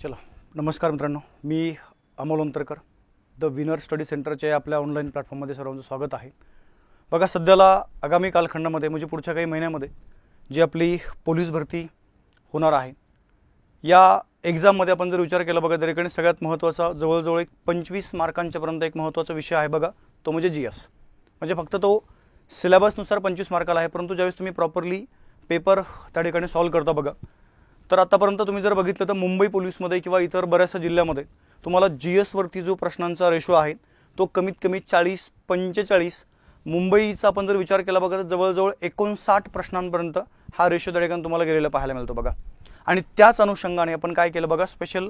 चला, नमस्कार मित्रांनो, मी Amol Antarkar the winner study सेंटरच्या आपल्या ऑनलाईन प्लॅटफॉर्ममध्ये सर्वांचं स्वागत आहे। बघा, सध्याला आगामी कालखंडामध्ये म्हणजे पुढच्या काही महिन्यामध्ये जी आपली पोलीस भरती होणार आहे, या एक्झाममध्ये आपण जर विचार केला बघा, त्या ठिकाणी सगळ्यात महत्त्वाचा जवळजवळ एक 25 मार्कांच्यापर्यंत एक महत्त्वाचा विषय आहे बघा, तो म्हणजे जीएस। म्हणजे फक्त तो सिलेबसनुसार 25 मार्काला आहे, परंतु ज्यावेळेस तुम्ही प्रॉपरली पेपर त्या ठिकाणी सॉल्व करता बघा, तर आतापर्यंत तुम्ही जर बघितलं तर मुंबई पोलीसमध्ये किंवा इतर बऱ्याचशा जिल्ह्यामध्ये तुम्हाला जीएस वरती जो प्रश्नांचा रेशो आहे तो कमीत कमी 40-45, मुंबईचा आपण जर विचार केला बघा तर जवळजवळ 59 प्रश्नांपर्यंत हा रेशो त्या ठिकाणी तुम्हाला गेलेला पाहायला मिळतो बघा। आणि त्याच अनुषंगाने आपण काय केलं बघा, स्पेशल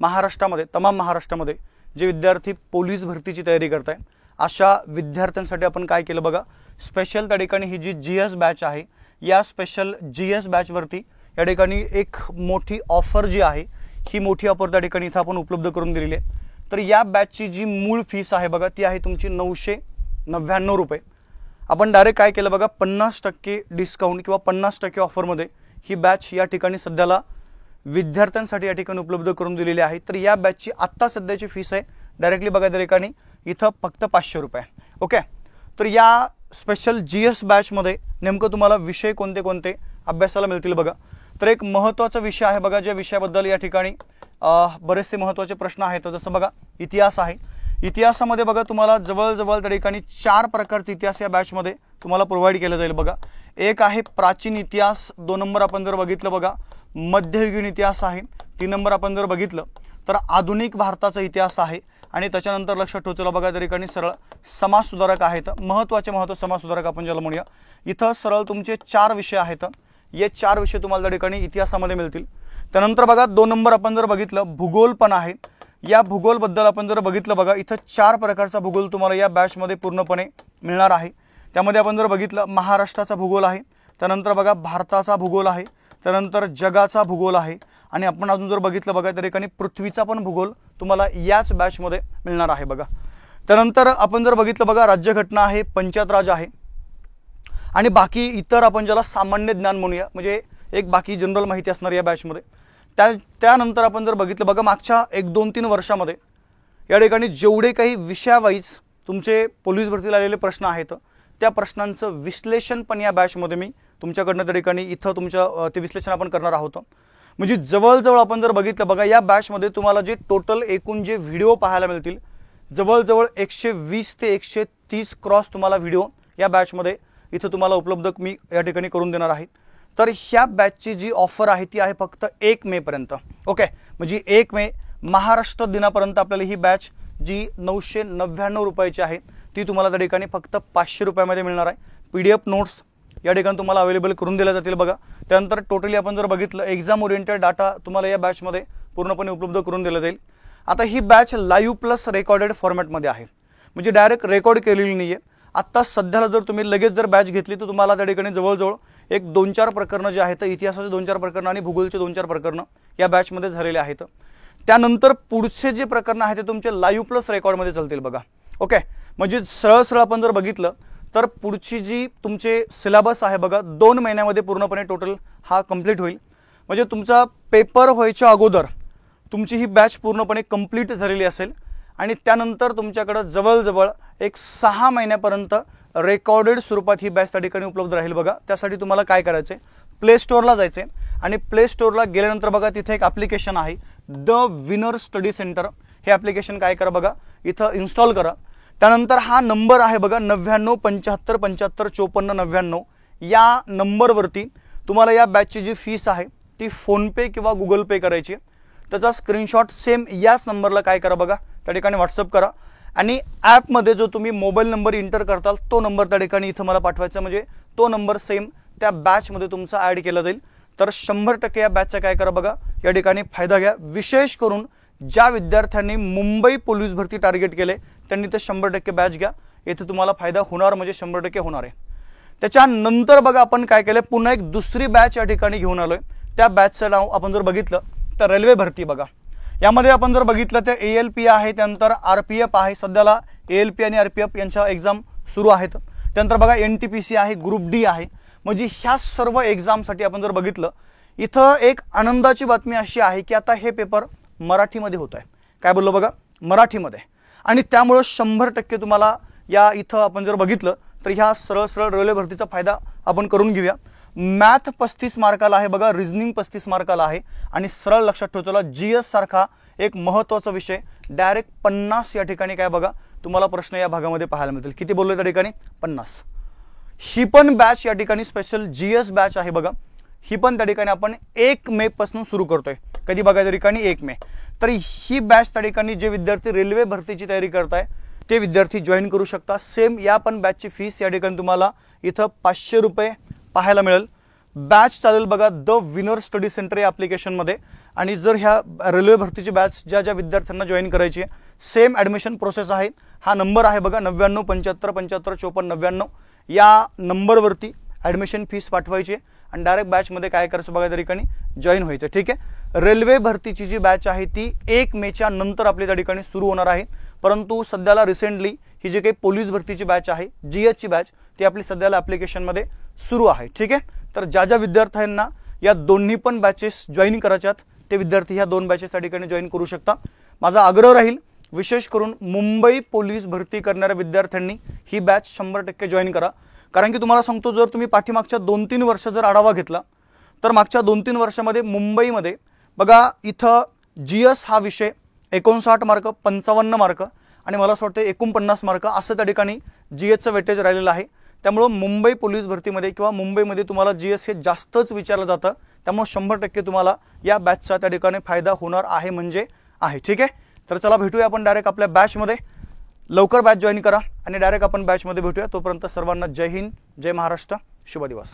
महाराष्ट्रामध्ये, तमाम महाराष्ट्रामध्ये जे विद्यार्थी पोलीस भरतीची तयारी करताय अशा विद्यार्थ्यांसाठी आपण काय केलं बघा, स्पेशल त्या ठिकाणी ही जी जीएस बॅच आहे, या स्पेशल जीएस बॅचवरती या ठिकाणी एक मोठी ऑफर जी आहे, ही मोठी ऑफर त्या ठिकाणी इथं आपण उपलब्ध करून दिलेली आहे। तर या बॅचची जी मूळ फीस आहे बघा, ती आहे तुमची 999 रुपये। आपण डायरेक्ट काय केलं बघा, 50% डिस्काउंट किंवा 50% ऑफरमध्ये ही बॅच या ठिकाणी सध्याला विद्यार्थ्यांसाठी या ठिकाणी उपलब्ध करून दिलेली आहे। तर या बॅचची आत्ता सध्याची फीस आहे डायरेक्टली बघा त्या ठिकाणी इथं फक्त 500 रुपये। ओके, तर या स्पेशल जीएस बॅचमध्ये नेमकं तुम्हाला विषय कोणते कोणते अभ्यासाला मिळतील बघा। तर एक महत्त्वाचा विषय आहे बघा, ज्या विषयाबद्दल या ठिकाणी बरेचसे महत्त्वाचे प्रश्न आहेत, जसं बघा इतिहास आहे। इतिहासामध्ये बघा तुम्हाला जवळजवळ त्या ठिकाणी 4 प्रकारचे इतिहास या बॅचमध्ये तुम्हाला प्रोव्हाइड केलं जाईल बघा। एक आहे प्राचीन इतिहास, 2 नंबर आपण जर बघितलं बघा मध्ययुगीन इतिहास आहे, 3 नंबर आपण जर बघितलं तर आधुनिक भारताचा इतिहास आहे, आणि त्याच्यानंतर लक्षात ठेवायचं बघा त्या ठिकाणी सरळ समाज सुधारक आहेत। महत्त्वाचे समाज सुधारक आपण ज्याला म्हणूया, इथं सरळ तुमचे 4 विषय आहेत, ये 4 विषय तुम्हाला त्या ठिकाणी इतिहासामध्ये मिळतील। त्यानंतर बघा 2 नंबर आपण जर बघितलं भूगोल पण आहे। या भूगोलबद्दल आपण जर बघितलं बघा, इथं 4 प्रकारचा भूगोल तुम्हाला या बॅचमध्ये पूर्णपणे मिळणार आहे। त्यामध्ये आपण जर बघितलं महाराष्ट्राचा भूगोल आहे, त्यानंतर बघा भारताचा भूगोल आहे, त्यानंतर जगाचा भूगोल आहे, आणि आपण अजून जर बघितलं बघा त्या ठिकाणी पृथ्वीचा पण भूगोल तुम्हाला याच बॅचमध्ये मिळणार आहे बघा। त्यानंतर आपण जर बघितलं बघा राज्यघटना आहे, पंचायत राज आहे, आणि बाकी इतर आपण ज्याला सामान्य ज्ञान म्हणूया, म्हणजे एक बाकी जनरल माहिती असणार या बॅचमध्ये। त्यानंतर आपण जर बघितलं बघा मागच्या 1-2-3 वर्षामध्ये या ठिकाणी जेवढे काही विषयावाईज तुमचे पोलीस भरतीला आलेले प्रश्न आहेत त्या प्रश्नांचं विश्लेषण पण या बॅचमध्ये मी तुमच्याकडनं त्या ठिकाणी इथं तुमच्या ते विश्लेषण आपण करणार आहोत। म्हणजे जवळजवळ आपण जर बघितलं बघा या बॅचमध्ये तुम्हाला जे टोटल एकूण जे व्हिडिओ पाहायला मिळतील जवळजवळ 120 ते 130 क्रॉस तुम्हाला व्हिडिओ या बॅचमध्ये इथं तुम्हाला उपलब्ध मी या ठिकाणी करून देणार आहे। तर ह्या बॅचची जी ऑफर आहे ती आहे फक्त 1 मे पर्यंत। ओके, म्हणजे 1 मे महाराष्ट्र दिनापर्यंत आपल्याला ही बॅच जी 999 रुपयाची आहे ती तुम्हाला त्या ठिकाणी फक्त 500 रुपयामध्ये मिळणार आहे। PDF नोट्स या ठिकाणी तुम्हाला अवेलेबल करून दिल्या जातील बघा। त्यानंतर टोटली आपण जर बघितलं एक्झाम ओरिएंटेड डाटा तुम्हाला या बॅचमध्ये पूर्णपणे उपलब्ध करून दिला जाईल। आता ही बॅच लाईव्ह प्लस रेकॉर्डेड फॉर्मॅटमध्ये आहे, म्हणजे डायरेक्ट रेकॉर्ड केलेली नाही आहे। आत्ता सध्याला जर तुम्ही लगेच जर बॅच घेतली तर तुम्हाला त्या ठिकाणी जवळजवळ एक 2-4 प्रकरणं जे आहेत, इतिहासाचे 2-4 प्रकरणं आणि भूगोलचे 2-4 प्रकरणं या बॅचमध्ये झालेले आहेत। त्यानंतर पुढचे जे प्रकरणं आहेत ते तुमचे लाईव्ह प्लस रेकॉर्डमध्ये चालतील बघा। ओके, म्हणजे सरळ आपण जर बघितलं तर पुढची जी तुमचे सिलेबस आहे बघा 2 महिन्यामध्ये पूर्णपणे टोटल हा कंप्लीट होईल। म्हणजे तुमचा पेपर व्हायच्या अगोदर तुमची ही बॅच पूर्णपणे कंप्लीट झालेली असेल, आणि त्यानंतर तुमच्याकडे जवळजवळ एक 6 महिन्यापर्यंत रेकॉर्डेड स्वरूपात ही बॅच त्या ठिकाणी उपलब्ध राहील बघा। त्यासाठी तुम्हाला काय करायचं आहे, प्ले स्टोअरला जायचं आहे, आणि प्ले स्टोअरला गेल्यानंतर बघा तिथे एक ॲप्लिकेशन आहे द विनर स्टडी सेंटर। हे ॲप्लिकेशन काय करा बघा, इथं इन्स्टॉल करा। त्यानंतर हा नंबर आहे बघा 9975755499, या नंबरवरती तुम्हाला या बॅचची जी फीस आहे ती फोनपे किंवा गुगल पे करायची आहे। त्याचा स्क्रीनशॉट सेम याच नंबरला काय करा बघा त्या ठिकाणी व्हॉट्सअप करा, आणि ॲपमध्ये जो तुम्ही मोबाईल नंबर इंटर करताल तो नंबर त्या ठिकाणी इथं मला पाठवायचा, म्हणजे तो नंबर सेम त्या बॅचमध्ये तुमचा ॲड केला जाईल। तर 100% या बॅचचा काय करा बघा या ठिकाणी फायदा घ्या। विशेष करून ज्या विद्यार्थ्यांनी मुंबई पोलीस भरती टार्गेट केले त्यांनी तर 100% बॅच घ्या, येथे तुम्हाला फायदा होणार म्हणजे 100% होणार आहे। त्याच्यानंतर बघा आपण काय केलं, पुन्हा एक दुसरी बॅच या ठिकाणी घेऊन आलोय। त्या बॅचचं नाव आपण जर बघितलं तर रेल्वे भरती बघा। यामध्ये आपण जर बघितलं तर ALP आहे, त्यानंतर RPF आहे। सध्याला ALP आणि RPF यांच्या एक्झाम सुरू आहेत। त्यानंतर बघा NTPC आहे, ग्रुप D आहे। म्हणजे ह्या सर्व एक्झामसाठी आपण जर बघितलं इथं एक आनंदाची बातमी अशी आहे की आता हे पेपर मराठीमध्ये होत आहे. काय बोललो बघा, मराठीमध्ये. आणि त्यामुळे 100% तुम्हाला या इथं आपण जर बघितलं तर ह्या सरळ सरळ रेल्वे भरतीचा फायदा आपण करून घेऊया. मॅथ 35 मार्काला आहे बघा, रिझनिंग 35 मार्काला आहे आणि सरळ लक्षात ठेवा, चला जीएस सारखा एक महत्त्वाचा विषय डायरेक्ट 50 या ठिकाणी काय बघा तुम्हाला प्रश्न या भागामध्ये पाहायला मिळतील. किती बोललो त्या ठिकाणी, 50. ही पण बॅच या ठिकाणी स्पेशल जीएस बॅच आहे बघा. ही पण त्या ठिकाणी आपण 1 मे पासून सुरू करतोय. कधी बघा त्या ठिकाणी 1 मे. तर ही बॅच त्या ठिकाणी जे विद्यार्थी रेल्वे भरतीची तयारी करताय ते विद्यार्थी जॉईन करू शकता. सेम या पण बॅचची फीस या ठिकाणी तुम्हाला इथं 500 रुपये पाहायला मिळेल. बॅच चालेल बघा द विनर स्टडी सेंटर या ॲप्लिकेशनमध्ये. आणि जर ह्या रेल्वे भरतीची बॅच ज्या विद्यार्थ्यांना जॉईन करायची आहे सेम ॲडमिशन प्रोसेस आहे. हा नंबर आहे बघा 99 75 75 54 99. या नंबरवरती ॲडमिशन फीस पाठवायची आणि डायरेक्ट बॅचमध्ये काय करायचं बघा त्या ठिकाणी जॉईन व्हायचं. ठीक आहे. रेल्वे भरतीची जी बॅच आहे ती 1 मेच्या नंतर आपली त्या ठिकाणी सुरू होणार आहे. परंतु सध्याला रिसेंटली ही जी काही पोलीस भरतीची बॅच आहे जीएसची बॅच ती आपली सध्याला ॲप्लिकेशनमध्ये सुरू आहे. ठीक आहे. तर ज्या विद्यार्थ्यांना या दोन्ही पण बॅचेस जॉईन करायच्यात ते विद्यार्थी ह्या 2 बॅचेस त्या ठिकाणी जॉईन करू शकता. माझा आग्रह राहील विशेष करून मुंबई पोलीस भरती करणाऱ्या विद्यार्थ्यांनी ही बॅच 100% जॉईन करा. कारण की तुम्हाला सांगतो, जर तुम्ही पाठीमागच्या 2-3 वर्ष जर आढावा घेतला तर मागच्या 2-3 वर्षामध्ये मुंबईमध्ये बघा इथं जीएस हा विषय 59 मार्क 55 मार्क आणि मला असं वाटतं 49 मार्क असं त्या ठिकाणी जीएसचं वेटेज राहिलेलं आहे. त्यामुळे मुंबई पोलीस भरतीमध्ये किंवा मुंबईमध्ये तुम्हाला जीएस हे जास्तच विचारलं जातं. त्यामुळे 100% तुम्हाला या बॅचचा त्या ठिकाणी फायदा होणार आहे म्हणजे आहे. ठीक आहे. तर चला भेटूया आपण डायरेक्ट आपल्या बॅचमध्ये. लवकर बॅच जॉईन करा आणि डायरेक्ट आपण बॅचमध्ये भेटूया. तोपर्यंत सर्वांना जय हिंद, जय महाराष्ट्र, शुभ दिवस.